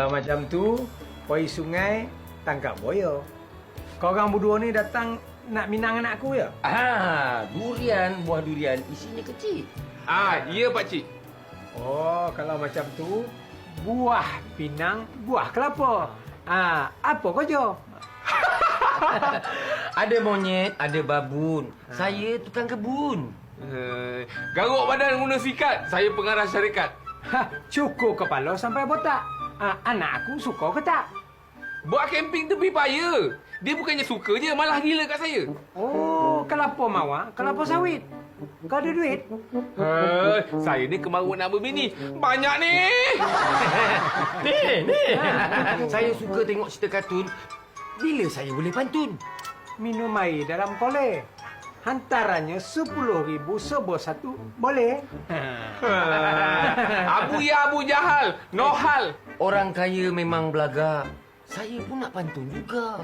Kalau macam tu, pergi sungai, tangkap buaya. Korang berdua ni datang nak minang anakku ya? Durian, buah durian isinya kecil. Ya pakcik. Oh, kalau macam tu, buah pinang, buah kelapa. Apa kau jawab? Ada monyet, ada babun. Saya tukang kebun. Garuk badan guna sikat. Saya pengarah syarikat. Cukur kepala sampai botak. Anak aku suka ke tak? Buat camping tepi paya. Dia bukannya suka je, malah gila kat saya. Oh, kelapa mawar, kelapa sawit. Kau ada duit? Saya ni kemaru nak berbini. Banyak ni. Ni. Saya suka tengok cerita kartun. Bila saya boleh pantun? Minum air dalam kolej. Hantarannya 10,000 sebos satu. Boleh? Abu ya Abu Jahal. No hal. Orang kaya memang belagak. Saya pun nak pantun juga.